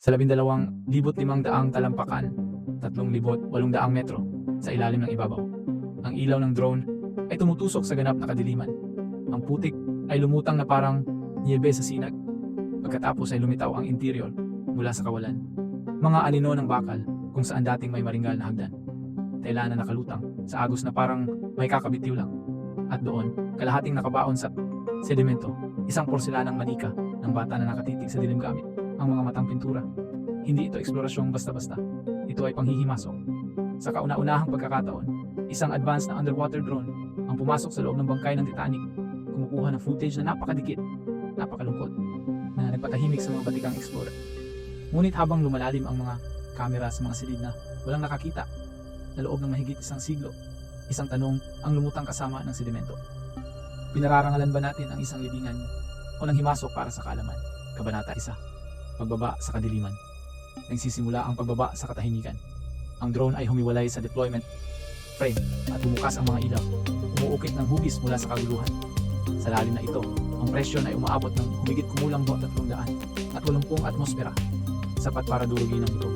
Sa 12,500 talampakan, 3,800 metro sa ilalim ng ibabaw. Ang ilaw ng drone ay tumutusok sa ganap na kadiliman. Ang putik ay lumutang na parang niyebe sa sinag. Pagkatapos ay lumitaw ang interior mula sa kawalan. Mga anino ng bakal kung saan dating may maringgal na hagdan. Tela na nakalutang sa agos na parang may kakabitiw lang. At doon, kalahating nakabaon sa sedimento, isang porselanang manika ng bata na nakatitig sa dilim gamit ang mga matang pintura. Hindi ito eksplorasyong basta-basta. Ito ay panghihimasok. Sa kauna-unahang pagkakataon, isang advanced na underwater drone ang pumasok sa loob ng bangkay ng Titanic, kumukuha ng footage na napakadikit, napakalungkot, na nagpatahimik sa mga batikang explorer. Ngunit habang lumalalim ang mga kamera sa mga silid na walang nakakita, sa loob ng mahigit isang siglo, isang tanong ang lumutang kasama ng sedimento. Pinararangalan ba natin ang isang libingan o nang himasok para sa kaalaman? Kabanata 1. Pagbaba sa kadiliman. Nagsisimula ang pagbaba sa katahimikan. Ang drone ay humiwalay sa deployment frame at bumukas ang mga ilaw. Umuukit ng hugis mula sa kaguluhan. Sa lalim na ito, ang presyon ay umaabot ng humigit kumulang 380 atmosfera. Sapat para durugin ang buto.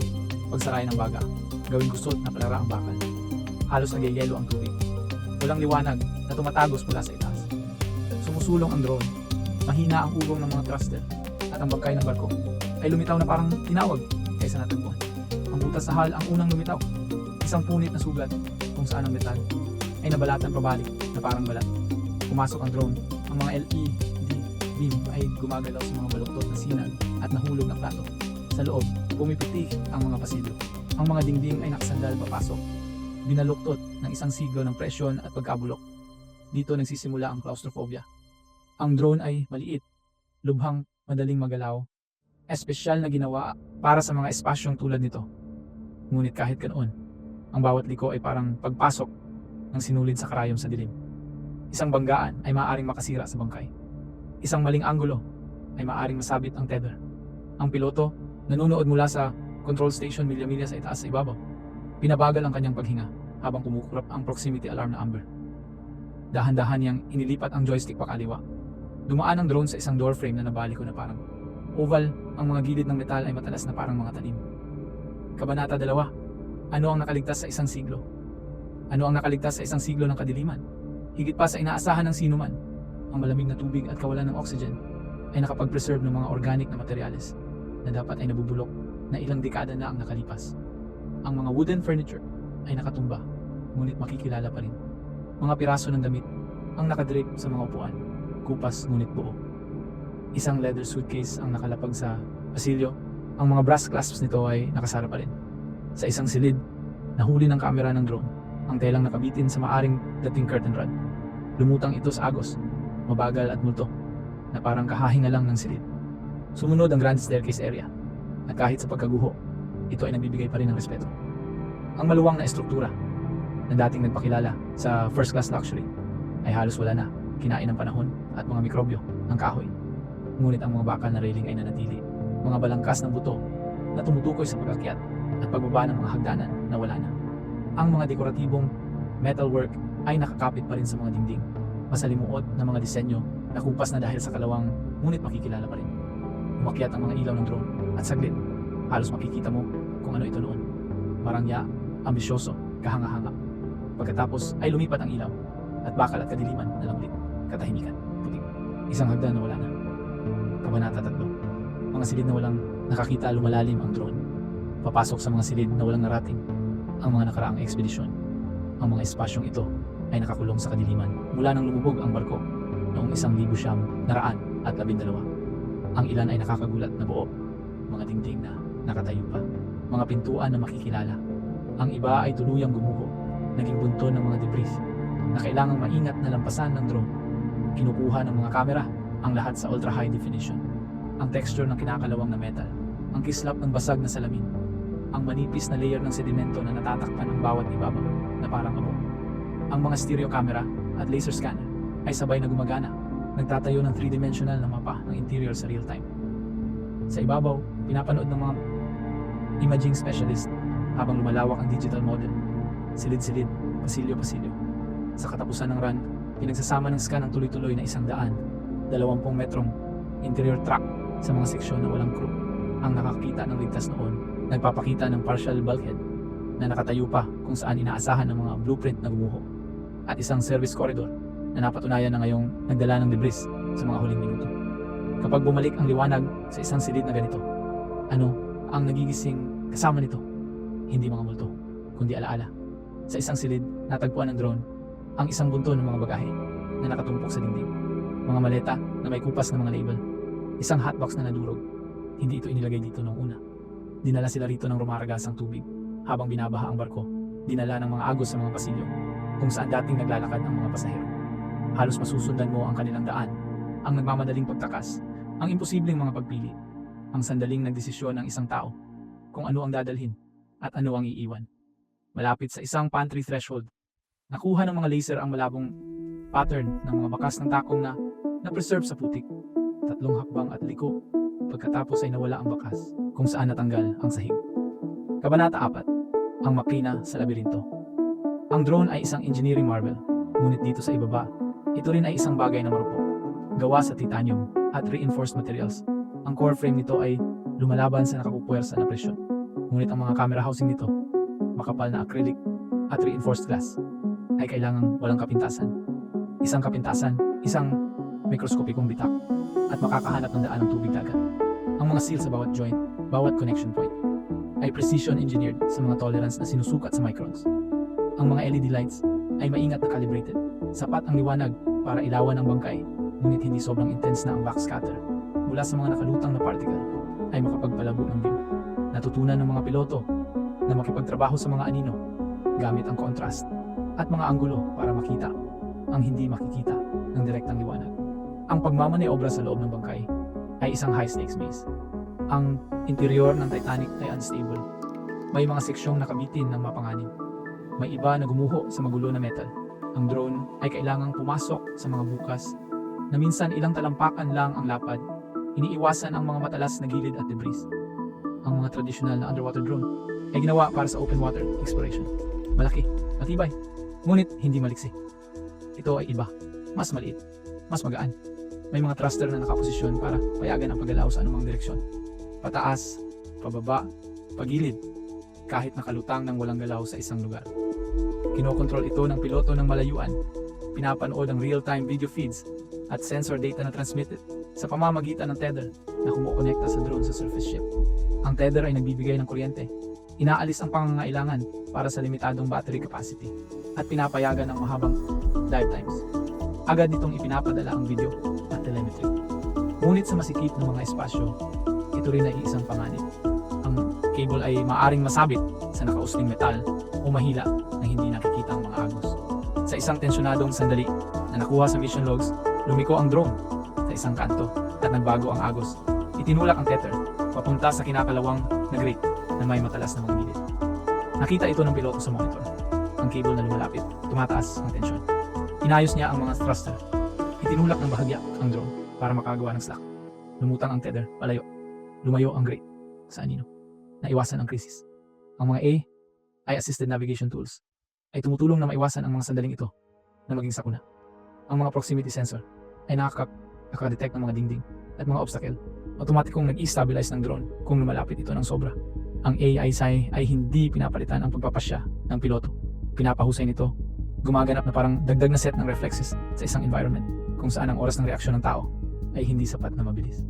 Pagsaray ng baga, gawing gusot na palara ang bakal. Halos nagyayelo ang tubig. Walang liwanag na tumatagos mula sa itaas. Sumusulong ang drone. Mahina ang ugong ng mga thruster at ang bangkay ng barko ay lumitaw na parang tinawag kaysa natagpuan. Ang butas sa hull ang unang lumitaw. Isang punit na sugat kung saan ang metal ay nabalatan pabalik na parang balat. Pumasok ang drone. Ang mga LED beam ay gumagalaw sa mga baluktot na sinag at nahulog na plato. Sa loob, pumipitik ang mga pasilyo. Ang mga dingding ay nakasandal papasok. Binaluktot ng isang siglo ng presyon at pagkabulok. Dito nagsisimula ang claustrophobia. Ang drone ay maliit, lubhang madaling magalaw, espesyal na ginawa para sa mga espasyong tulad nito. Ngunit kahit ganoon, ang bawat liko ay parang pagpasok ng sinulid sa karayom sa dilim. Isang banggaan ay maaaring makasira sa bangkay. Isang maling anggulo ay maaaring masabit ang tether. Ang piloto, nanonood mula sa control station milya-milya sa itaas sa ibabaw. Pinabagal ang kanyang paghinga habang kumukurap ang proximity alarm na amber. Dahan-dahan niyang inilipat ang joystick pakaliwa. Dumaan ang drone sa isang door frame na nabaliko na parang oval. Ang mga gilid ng metal ay matalas na parang mga talim. Kabanata 2. Ano ang nakaligtas sa isang siglo? Ano ang nakaligtas sa isang siglo ng kadiliman? Higit pa sa inaasahan ng sinuman, ang malamig na tubig at kawalan ng oxygen ay nakapag-preserve ng mga organic na materyales na dapat ay nabubulok na ilang dekada na ang nakalipas. Ang mga wooden furniture ay nakatumba, ngunit makikilala pa rin. Mga piraso ng damit ang nakadrape sa mga upuan, kupas ngunit buo. Isang leather suitcase ang nakalapag sa pasilyo. Ang mga brass clasps nito ay nakasara pa rin. Sa isang silid, nahuli ng kamera ng drone, ang telang nakabitin sa maaring dating curtain rod. Lumutang ito sa agos, mabagal at multo, na parang kahahinga lang ng silid. Sumunod ang grand staircase area, at kahit sa pagkaguho, ito ay nagbibigay pa rin ng respeto. Ang maluwang na estruktura, na dating nagpakilala sa first class luxury, ay halos wala na, kinain ng panahon at mga mikrobyo ng kahoy. Ngunit ang mga bakal na railing ay nanatili, mga balangkas ng buto na tumutukoy sa pag-akyat at pagbaba ng mga hagdanan na wala na. Ang mga dekoratibong metalwork ay nakakapit pa rin sa mga dingding, masalimuot na mga disenyo na kupas na dahil sa kalawang, ngunit makikilala pa rin. Umakyat ang mga ilaw ng drone at saglit, halos makikita mo kung ano ito noon. Marangya, ambisyoso, kahanga-hanga. Pagkatapos ay lumipat ang ilaw at bakal at kadiliman na lang ulit, katahimikan, putik. Isang hagdan na wala na. Kabanata 3. Mga silid na walang nakakita, lumalalim ang drone. Papasok sa mga silid na walang narating ang mga nakaraang ekspedisyon. Ang mga espasyong ito ay nakakulong sa kadiliman mula nang lumubog ang barko noong 1912. Ang ilan ay nakakagulat na buo, mga dingding na nakatayo pa, mga pintuan na makikilala. Ang iba ay tuluyang gumuho, naging bunton ng mga debris na kailangang maingat na lampasan ng drone. Kinukuha ng mga kamera ang lahat sa ultra high definition. Ang texture ng kinakalawang na metal, ang kislap ng basag na salamin, ang manipis na layer ng sedimento na natatakpan ang bawat ibabaw na parang abo. Ang mga stereo camera at laser scanner ay sabay na gumagana, nagtatayo ng 3-dimensional na mapa ng interior sa real time. Sa ibabaw, pinapanood ng mga imaging specialist habang lumalawak ang digital model. Silid-silid, pasilyo-pasilyo. Sa katapusan ng run, pinagsasama ng scan ang tuloy-tuloy na 120 metrong interior track sa mga seksyon na walang crew. Ang nakakita ng ligtas noon, nagpapakita ng partial bulkhead na nakatayo pa kung saan inaasahan ng mga blueprint na gumuho, at isang service corridor na napatunayan na ngayong nagdala ng debris sa mga huling minuto. Kapag bumalik ang liwanag sa isang silid na ganito, ano ang nagigising kasama nito? Hindi mga multo, kundi alaala. Sa isang silid, natagpuan ng drone ang isang bunto ng mga bagahe na nakatumpok sa dingding. Mga maleta na may kupas ng mga label. Isang hotbox na nadurog. Hindi ito inilagay dito noong una. Dinala sila rito ng rumaragasang tubig habang binabaha ang barko. Dinala ng mga agos sa mga pasilyo kung saan dating naglalakad ang mga pasahero. Halos masusundan mo ang kanilang daan, ang nagmamadaling pagtakas, ang imposibleng mga pagpili, ang sandaling nagdesisyon ng isang tao kung ano ang dadalhin at ano ang iiwan. Malapit sa isang pantry threshold, nakuha ng mga laser ang malabong pattern ng mga bakas ng takong na preserve sa putik. 3 hakbang at liko, pagkatapos ay nawala ang bakas kung saan natanggal ang sahig. Kabanata 4. Ang makina sa labirinto. Ang drone ay isang engineering marvel, ngunit dito sa ibaba, ito rin ay isang bagay na marupok. Gawa sa titanium at reinforced materials, ang core frame nito ay lumalaban sa nakapupuwersa na presyon. Ngunit ang mga camera housing nito, makapal na acrylic at reinforced glass, ay kailangang walang kapintasan. Isang kapintasan, isang mikroskopikong bitak, at makakahanap ng daan ng tubig dagat. Ang mga seal sa bawat joint, bawat connection point, ay precision engineered sa mga tolerance na sinusukat sa microns. Ang mga LED lights ay maingat na calibrated. Sapat ang liwanag para ilawan ang bangkay, ngunit hindi sobrang intense na ang backscatter. Mula sa mga nakalutang na particle, ay makapagpalabo ng view. Natutunan ng mga piloto na makipagtrabaho sa mga anino, gamit ang contrast at mga anggulo para makita ang hindi makikita ng direktang liwanag. Ang pagmamaniobra sa loob ng bangkay ay isang high-stakes maze. Ang interior ng Titanic ay unstable. May mga seksyong nakabitin ng mapanganib. May iba na gumuho sa magulo na metal. Ang drone ay kailangang pumasok sa mga bukas na minsan ilang talampakan lang ang lapad. Iniiwasan ang mga matalas na gilid at debris. Ang mga tradisyonal na underwater drone ay ginawa para sa open water exploration. Malaki, matibay, ngunit hindi maliksi. Ito ay iba, mas maliit, mas magaan. May mga thruster na nakaposisyon para payagan ang paggalaw sa anumang direksyon. Pataas, pababa, pagilid, kahit nakalutang ng walang galaw sa isang lugar. Kinokontrol ito ng piloto ng malayuan. Pinapanood ang real-time video feeds at sensor data na transmitted sa pamamagitan ng tether na kumukonekta sa drone sa surface ship. Ang tether ay nagbibigay ng kuryente. Inaalis ang pangangailangan para sa limitadong battery capacity at pinapayagan ang mahabang dive times. Agad nitong ipinapadala ang video at telemetry. Ngunit sa masikip ng mga espasyo, ito rin ay isang panganib. Ang cable ay maaaring masabit sa nakausling metal o mahila na hindi nakikita ang mga agos. Sa isang tensyonadong sandali na nakuha sa mission logs, lumiko ang drone sa isang kanto at nagbago ang agos. Itinulak ang tether papunta sa kinakalawang na grate na may matalas na mga gilid. Nakita ito ng piloto sa monitor. Ang cable na lumalapit, tumataas ang tensyon. Inayos niya ang mga thruster. Itinulak ng bahagya ang drone para makagawa ng slack. Lumutang ang tether, palayo. Lumayo ang grate sa anino. Naiwasan ang krisis. Ang mga A ay assisted navigation tools ay tumutulong na maiwasan ang mga sandaling ito na maging sakuna. Ang mga proximity sensor ay nakaka-detect ng mga dingding at mga obstacle. Otomatikong nag-i-stabilize ng drone kung lumalapit ito ng sobra. Ang AISI ay hindi pinapalitan ang pagpapasya ng piloto. Pinapahusay nito. Gumaganap na parang dagdag na set ng reflexes sa isang environment kung saan ang oras ng reaksyon ng tao ay hindi sapat na mabilis.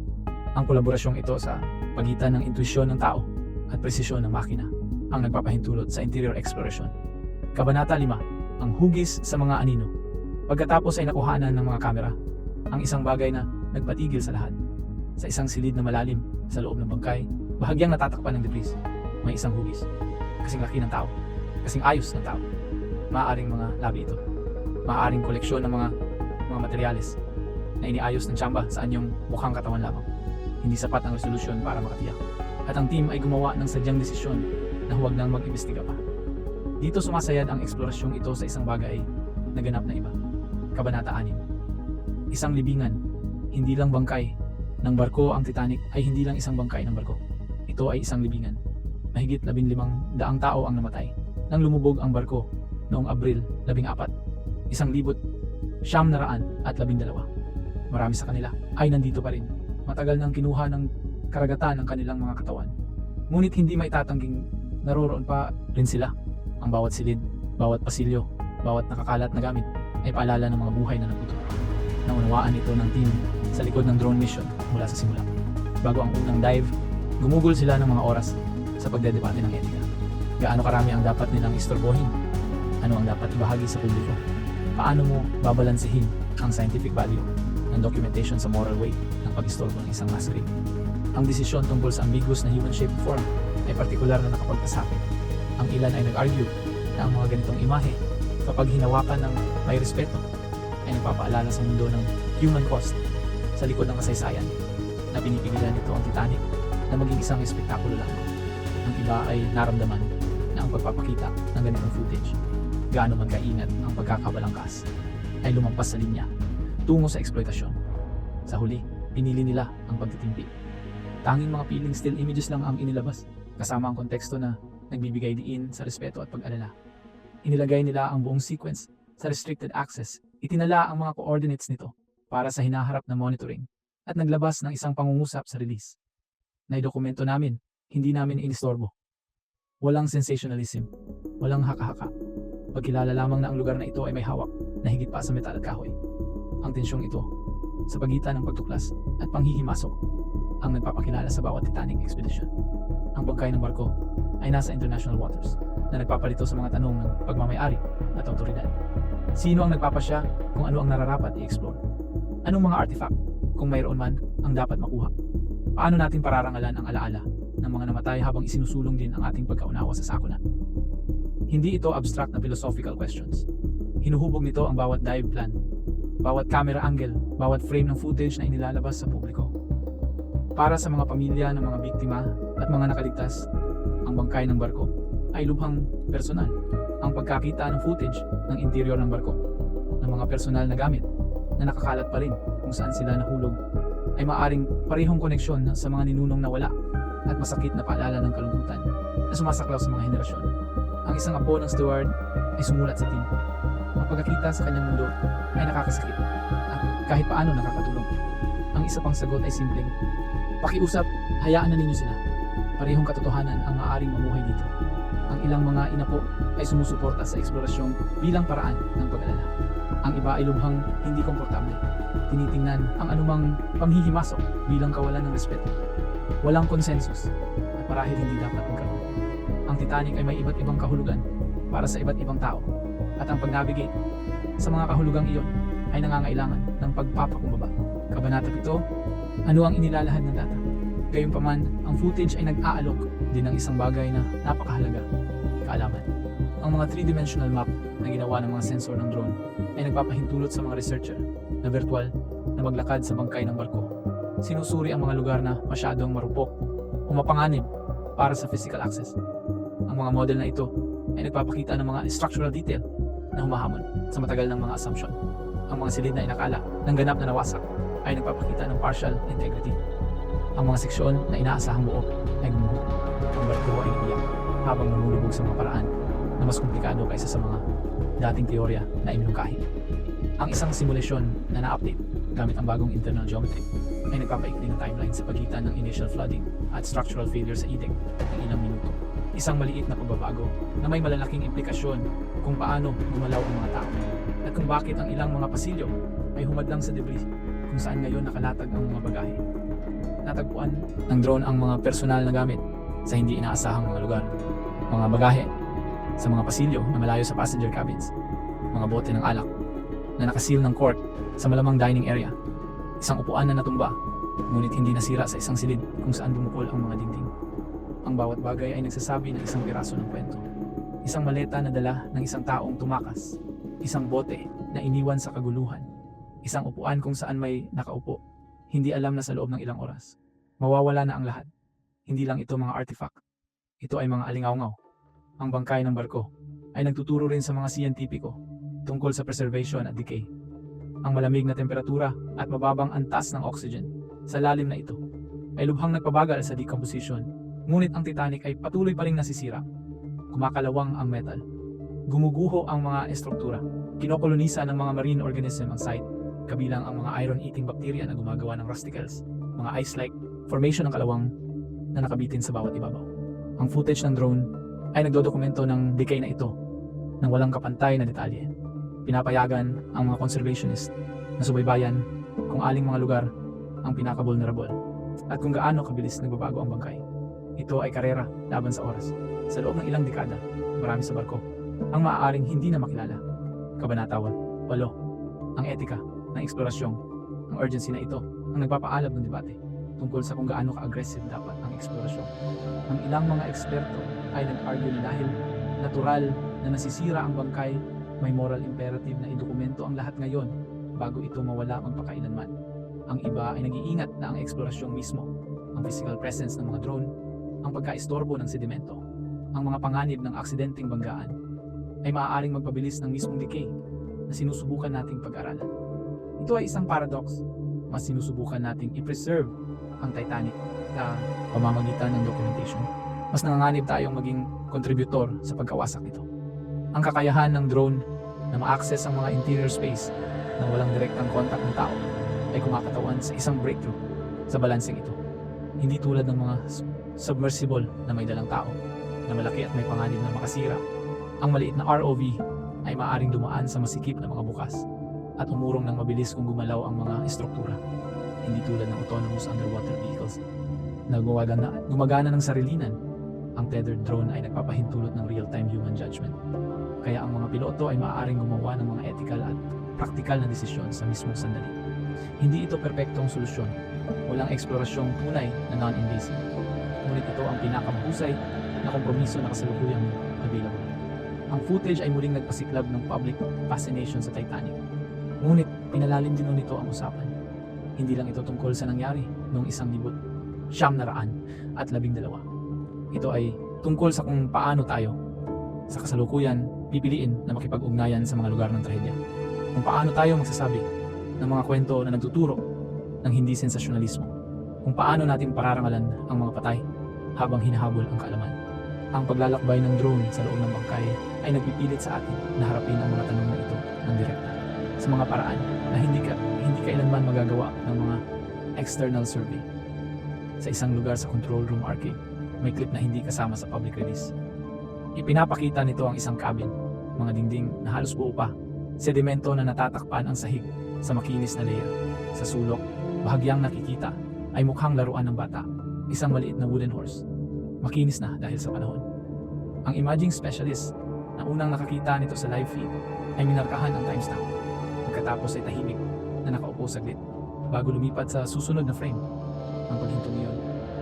Ang kolaborasyong ito sa pagitan ng intuisyon ng tao at presisyon ng makina ang nagpapahintulot sa interior exploration. Kabanata 5. Ang hugis sa mga anino. Pagkatapos ay nakuhanan ng mga kamera ang isang bagay na nagpatigil sa lahat. Sa isang silid na malalim sa loob ng bangkay, bahagyang natatakpan ng debris, may isang hugis. Kasing laki ng tao, kasing ayos ng tao. Maaaring mga labi ito. Maaaring koleksyon ng mga materyales na iniayos ng tsamba sa anyong mukhang katawan lamang. Hindi sapat ang resolusyon para makatiyak. At ang team ay gumawa ng sadyang desisyon na huwag nang mag-imbestiga pa. Dito sumasayad ang eksplorasyong ito sa isang bagay na ganap na iba. Kabanata 6. Isang libingan, hindi lang bangkay ng barko. Ang Titanic ay hindi lang isang bangkay ng barko. Ito ay isang libingan. Mahigit 15,000 tao ang namatay nang lumubog ang barko noong Abril 14, 1912. Marami sa kanila ay nandito pa rin. Matagal nang kinuha ng karagatan ng kanilang mga katawan. Ngunit hindi maitatangging naroroon pa rin sila. Ang bawat silid, bawat pasilyo, bawat nakakalat na gamit ay paalala ng mga buhay na naputo. Naunawaan ito ng team sa likod ng drone mission mula sa simula. Bago ang unang dive, gumugol sila ng mga oras sa pagdedebate ng etika. Gaano karami ang dapat nilang istorbohin? Ano ang dapat ibahagi sa publiko? Paano mo babalansehin ang scientific value ng documentation sa moral weight ng pag-istorbo ng isang mass grave? Ang desisyon tungkol sa ambiguous na human-shaped form ay partikular na nakapagpasakit. Ang ilan ay nag-argue na ang mga ganitong imahe, kapag hinawakan ng may respeto, ay nagpapaalala sa mundo ng human cost sa likod ng kasaysayan na pinipigilan nito ang Titanic na maging isang espektakulo lamang. Ang iba ay naramdaman na ang pagpapakita ng ganitong footage, gaano man kaingat ang pagkakabalangkas, ay lumampas sa linya tungo sa eksploitasyon. Sa huli, pinili nila ang pagtitimpi. Tanging mga piling still images lang ang inilabas, kasama ang konteksto na nagbibigay diin sa respeto at pag-alala. Inilagay nila ang buong sequence sa restricted access, itinala ang mga coordinates nito para sa hinaharap na monitoring, at naglabas ng isang pangungusap sa release. Naidokumento namin, hindi namin inistorbo. Walang sensationalism, walang haka-haka. Pagkilala lamang na ang lugar na ito ay may hawak na higit pa sa metal at kahoy. Ang tensyong ito, sa pagitan ng pagtuklas at panghihimasok, ang nagpapakilala sa bawat Titanic expedition. Ang bangkay ng barko ay nasa international waters na nagpapalito sa mga tanong ng pagmamay-ari at autoridad. Sino ang nagpapasya kung ano ang nararapat i-explore? Anong mga artifact, kung mayroon man, ang dapat makuha? Paano natin pararangalan ang alaala ng mga namatay habang isinusulong din ang ating pagkaunawa sa sakuna? Hindi ito abstract na philosophical questions. Hinuhubog nito ang bawat dive plan, bawat camera angle, bawat frame ng footage na inilalabas sa publiko. Para sa mga pamilya ng mga biktima at mga nakaligtas, ang bangkay ng barko ay lubhang personal. Ang pagkakita ng footage ng interior ng barko, ng mga personal na gamit na nakakalat pa rin kung saan sila nahulog, ay maaring parehong koneksyon sa mga ninunong nawala at masakit na paalala ng kalungkutan na sumasaklaw sa mga henerasyon. Ang isang apo ng steward ay sumulat sa team. Ang pagkakita sa kanyang mundo ay nakakasakit at kahit paano nakakatulong. Ang isa pang sagot ay simpleng, pakiusap, hayaan na ninyo sila. Parehong katotohanan ang maaaring mamuhay dito. Ang ilang mga inapo ay sumusuporta sa eksplorasyon bilang paraan ng pag-alala. Ang iba ay lubhang hindi komportable. Tinitingnan ang anumang panghihimasok bilang kawalan ng respeto. Walang konsensus at marahil hindi dapat magkaroon. Ang Titanic ay may iba't ibang kahulugan para sa iba't ibang tao. At ang pag-navigate sa mga kahulugang iyon ay nangangailangan ng pagpapakumbaba. Kabanata 7, ano ang inilalahad ng data? Gayunpaman, ang footage ay nag-aalok din ng isang bagay na napakahalaga, kaalaman. Ang mga 3-dimensional map na ginawa ng mga sensor ng drone ay nagpapahintulot sa mga researcher na virtual na maglakad sa bangkay ng barko. Sinusuri ang mga lugar na masyadong marupok o mapanganib para sa physical access. Ang mga model na ito ay nagpapakita ng mga structural detail na humahamon sa matagal ng mga assumption. Ang mga silid na inakala ng ganap na nawasak ay nagpapakita ng partial integrity. Ang mga seksyon na inaasahang buo ay gumuho. Ang barko ay iiyak habang lumulubog sa mga paraan na mas komplikado kaysa sa mga dating teorya na iminungkahi. Ang isang simulasyon na na-update gamit ang bagong internal geometry ay nagpapaikli ng timeline sa pagitan ng initial flooding at structural failure sa IDEC ng ilang minuto. Isang maliit na pagbabago na may malalaking implikasyon kung paano gumalaw ang mga tao at kung bakit ang ilang mga pasilyo ay humadlang sa debris kung saan ngayon nakalatag ang mga bagahe. Natagpuan ng drone ang mga personal na gamit sa hindi inaasahang mga lugar, mga bagahe sa mga pasilyo na malayo sa passenger cabins, mga bote ng alak na nakasil ng cork sa malamang dining area, isang upuan na natumba ngunit hindi nasira sa isang silid kung saan bumukol ang mga dingding. Ang bawat bagay ay nagsasabi ng isang piraso ng kwento. Isang maleta na dala ng isang taong tumakas, isang bote na iniwan sa kaguluhan, isang upuan kung saan may nakaupo, hindi alam na sa loob ng ilang oras mawawala na ang lahat. Hindi lang ito mga artifact, ito ay mga alingawngaw. Ang bangkay ng barko ay nagtuturo rin sa mga siyentipiko tungkol sa preservation at decay. Ang malamig na temperatura at mababang antas ng oxygen sa lalim na ito ay lubhang nagpabagal sa decomposition, ngunit ang Titanic ay patuloy pa ring nasisira. Kumakalawang ang metal, gumuguho ang mga estruktura, kinokolonisa ng mga marine organism ang site, kabilang ang mga iron-eating bacteria na gumagawa ng rusticles, mga ice-like formation ng kalawang na nakabitin sa bawat ibabaw. Ang footage ng drone ay nagdodokumento ng decay na ito ng walang kapantay na detalye. Pinapayagan ang mga conservationist na subaybayan kung aling mga lugar ang pinaka-vulnerable at kung gaano kabilis nagbabago ang bangkay. Ito ay karera laban sa oras. Sa loob ng ilang dekada, marami sa barko ang maaaring hindi na makilala. Kabanata 8. Ang etika ng eksplorasyon. Ang urgency na ito ang nagpapaalab ng debate tungkol sa kung gaano ka-aggressive dapat ang eksplorasyon. Ang ilang mga eksperto ay nag-argue na dahil natural na nasisira ang bangkay, may moral imperative na idokumento ang lahat ngayon bago ito mawala magpakailanman. Ang iba ay nag-iingat na ang eksplorasyon mismo, ang physical presence ng mga drone, ang pagka-istorbo ng sedimento, ang mga panganib ng aksidenteng banggaan, ay maaaring magpabilis ng mismong decay na sinusubukan nating pag-aralan. Ito ay isang paradox. Mas sinusubukan nating i-preserve ang Titanic sa pamamagitan ng documentation. Mas nanganganib tayong maging kontributor sa pagkawasak nito. Ang kakayahan ng drone na ma-access ang mga interior space na walang direktang contact ng tao ay kumakatawan sa isang breakthrough sa balanseng ito. Hindi tulad ng mga submersible na may dalang tao na malaki at may panganib na makasira. Ang maliit na ROV ay maaaring dumaan sa masikip na mga bukas at umurong ng mabilis kung gumalaw ang mga estruktura. Hindi tulad ng autonomous underwater vehicles na gumagana ng sarilinan. Ang tethered drone ay nagpapahintulot ng real-time human judgment. Kaya ang mga piloto ay maaaring gumawa ng mga ethical at praktikal na desisyon sa mismong sandali. Hindi ito perpektong solusyon. Walang eksplorasyong tunay na non-invasive. Ngunit ito ang pinakamahusay na kompromiso na kasalukuyang available. Ang footage ay muling nagpasiklab ng public fascination sa Titanic. Ngunit pinalalim din nito ang usapan. Hindi lang ito tungkol sa nangyari noong 1912. Ito ay tungkol sa kung paano tayo sa kasalukuyan pipiliin na makipag-ugnayan sa mga lugar ng trahedya. Kung paano tayo magsasabi ng mga kwento na nagtuturo ng hindi sensasyonalismo. Kung paano natin pararangalan ang mga patay habang hinahabol ang kaalaman. Ang paglalakbay ng drone sa loob ng bangkay ay nagpipilit sa atin na harapin ang mga tanong na ito ng direkta sa mga paraan na hindi kailanman magagawa ng mga external survey. Sa isang lugar sa control room arcade, may clip na hindi kasama sa public release. Ipinapakita nito ang isang cabin, mga dingding na halos buo pa, sedimento na natatakpan ang sahig sa makinis na layer. Sa sulok, bahagyang nakikita ay mukhang laruan ng bata, isang maliit na wooden horse. Makinis na dahil sa panahon. Ang imaging specialist na unang nakakita nito sa live feed ay minarkahan ang timestamp. Pagkatapos ay tahimik na nakaupo saglit bago lumipat sa susunod na frame. Ang paghintong iyon,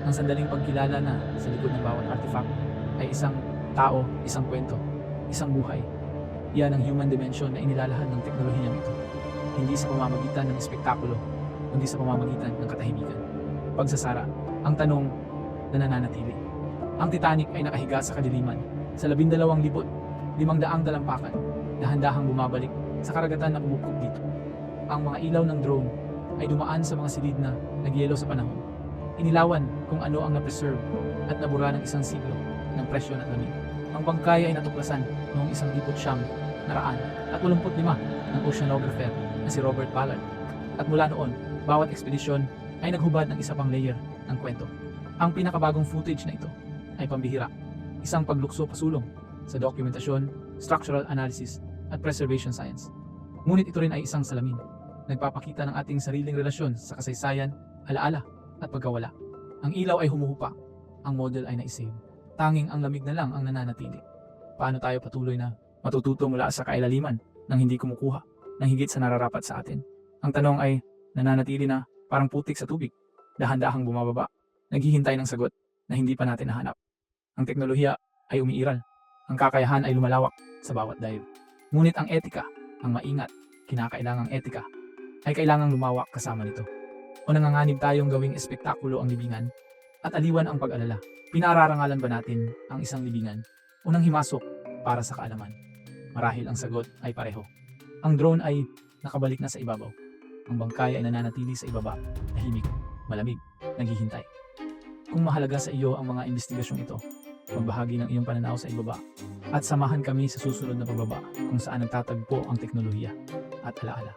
ang sandaling pagkilala na sa likod ng bawat artifact ay isang tao, isang kwento, isang buhay. Iyan ang human dimension na inilalahan ng teknolohiyang ito. Hindi sa pamamagitan ng espektakulo, kundi sa pamamagitan ng katahimikan. Pagsasara, ang tanong na nananatili. Ang Titanic ay nakahiga sa kadiliman sa 12,500 dalampakan, dahan-dahang bumabalik sa karagatan na umukog dito. Ang mga ilaw ng drone ay dumaan sa mga silid na nagyelo sa panahon. Inilawan kung ano ang na-preserve at nabura ng isang siglo ng presyon at lamig. Ang bangkay ay natuklasan noong 1985 ng oceanographer na si Robert Ballard. At mula noon, bawat ekspedisyon ay naghubad ng isa pang layer ng kwento. Ang pinakabagong footage na ito ay pambihira, isang paglukso pasulong sa dokumentasyon, structural analysis at preservation science. Ngunit ito rin ay isang salamin, nagpapakita ng ating sariling relasyon sa kasaysayan, alaala at pagkawala. Ang ilaw ay humuhupa, ang model ay naisave. Tanging ang lamig na lang ang nananatili. Paano tayo patuloy na matututo mula sa kailaliman nang hindi kumukuha ng higit sa nararapat sa atin? Ang tanong ay nananatili na parang putik sa tubig, dahan-dahang bumababa, naghihintay ng sagot na hindi pa natin nahanap. Ang teknolohiya ay umiiral, ang kakayahan ay lumalawak sa bawat dive. Ngunit ang etika, ang maingat, kinakailangang etika, ay kailangang lumawak kasama nito. O nanganganib tayong gawing espektakulo ang libingan at aliwan ang pag-alala. Pinararangalan ba natin ang isang libingan o nang himasok para sa kaalaman? Marahil ang sagot ay pareho. Ang drone ay nakabalik na sa ibabaw. Ang bangkay ay nananatili sa ibaba, tahimik, malamig, naghihintay. Kung mahalaga sa iyo ang mga investigasyong ito, magbahagi ng iyong pananaw sa ibaba at samahan kami sa susunod na pagbaba kung saan nagtatagpo ang teknolohiya at alaala.